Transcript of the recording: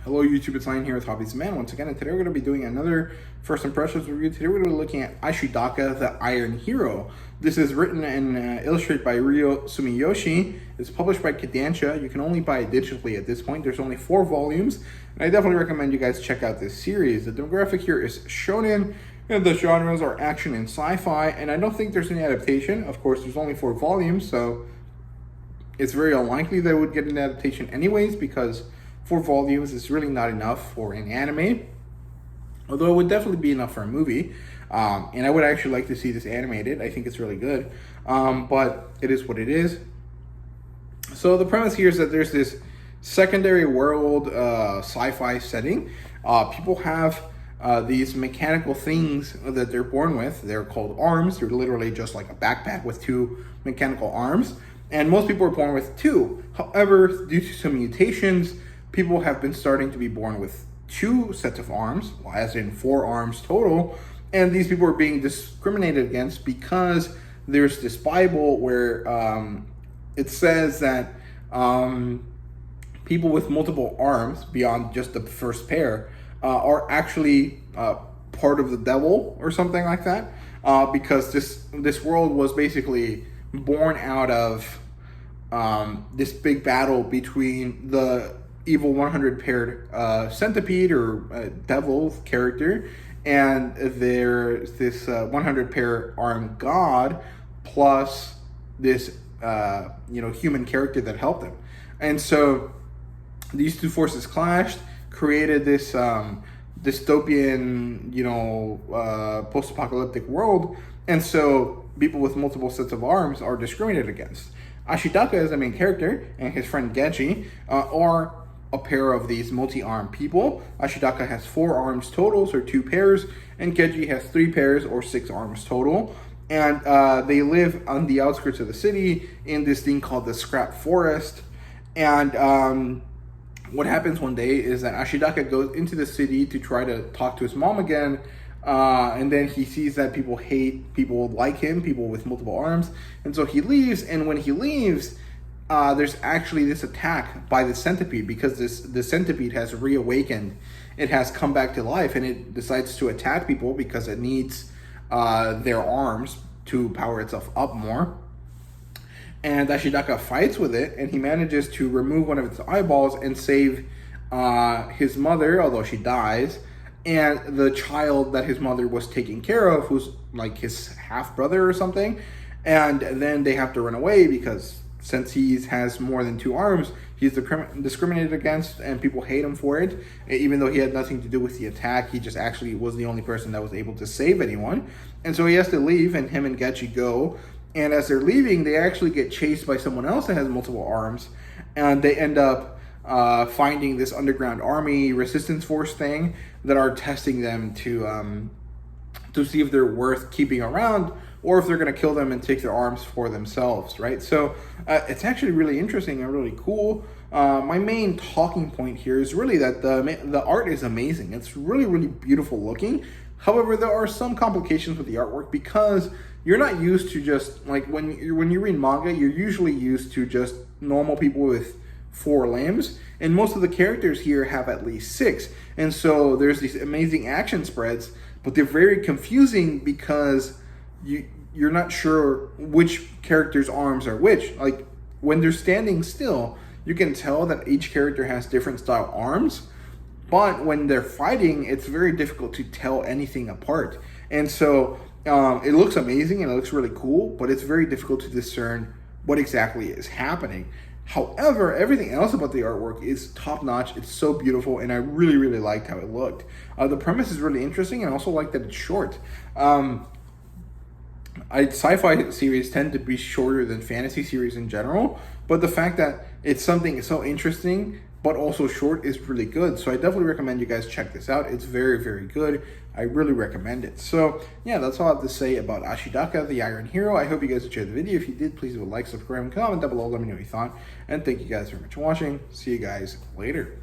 Hello YouTube, it's Lion here with Hobbies Man once again, and today we're going to be doing another first impressions review. Today we're going to be looking at Ashidaka, the Iron Hero. This is written and illustrated by Ryo Sumiyoshi. It's published by Kodansha. You can only buy it digitally at this point. There's only 4 volumes, and I definitely recommend you guys check out this series. The demographic here is shonen, and the genres are action and sci-fi, and I don't think there's any adaptation. Of course, there's only 4 volumes, so it's very unlikely that it would get an adaptation anyways, because 4 volumes is really not enough for an anime, although it would definitely be enough for a movie. And I would actually like to see this animated. I think it's really good, but it is what it is. So the premise here is that there's this secondary world sci-fi setting. People have these mechanical things that they're born with. They're called arms. They're literally just like a backpack with 2 mechanical arms. And most people are born with 2. However, due to some mutations, people have been starting to be born with 2 sets of arms, as in 4 arms total. And these people are being discriminated against because there's this Bible where it says that people with multiple arms, beyond just the first pair, are actually part of the devil or something like that. Because this world was basically born out of this big battle between the evil 100-paired centipede or devil character, and there's this 100-pair armed god plus this human character that helped them. And so these 2 forces clashed, created this dystopian, post-apocalyptic world. And so people with multiple sets of arms are discriminated against. Ashidaka is the main character, and his friend Geji are a pair of these multi-armed people. Ashidaka has 4 arms total, so 2 pairs, and Geji has 3 pairs or 6 arms total. And they live on the outskirts of the city in this thing called the Scrap Forest. And what happens one day is that Ashidaka goes into the city to try to talk to his mom again, and then he sees that people hate people like him, people with multiple arms, and so he leaves. And when he leaves, there's actually this attack by the centipede, because the centipede has reawakened. It has come back to life, and it decides to attack people because it needs their arms to power itself up more. And Ashidaka fights with it, and he manages to remove one of its eyeballs and save his mother, although she dies, and the child that his mother was taking care of, who's like his half-brother or something. And then they have to run away because since he has more than 2 arms, he's discriminated against, and people hate him for it. Even though he had nothing to do with the attack, he just actually was the only person that was able to save anyone. And so he has to leave, and him and Gechi go. And as they're leaving, they actually get chased by someone else that has multiple arms, and they end up finding this underground army resistance force thing that are testing them to see if they're worth keeping around, or if they're going to kill them and take their arms for themselves, right? So it's actually really interesting and really cool. My main talking point here is really that the art is amazing. It's really, really beautiful looking. However, there are some complications with the artwork, because you're not used to just, like, when you read manga, you're usually used to just normal people with 4 limbs, and most of the characters here have at least 6. And so there's these amazing action spreads, but they're very confusing because you're not sure which character's arms are which. Like, when they're standing still, you can tell that each character has different style arms, but when they're fighting, it's very difficult to tell anything apart. And so it looks amazing and it looks really cool, but it's very difficult to discern what exactly is happening. However, everything else about the artwork is top-notch. It's so beautiful, and I really, really liked how it looked. The premise is really interesting, and I also like that it's short. Sci-fi series tend to be shorter than fantasy series in general, but the fact that it's something so interesting but also short is really good. So I definitely recommend you guys check this out. It's very, very good. I really recommend it. So yeah, that's all I have to say about Ashidaka, the Iron Hero. I hope you guys enjoyed the video. If you did, please leave a like, subscribe, and comment down below. Let me know what you thought. And thank you guys very much for watching. See you guys later.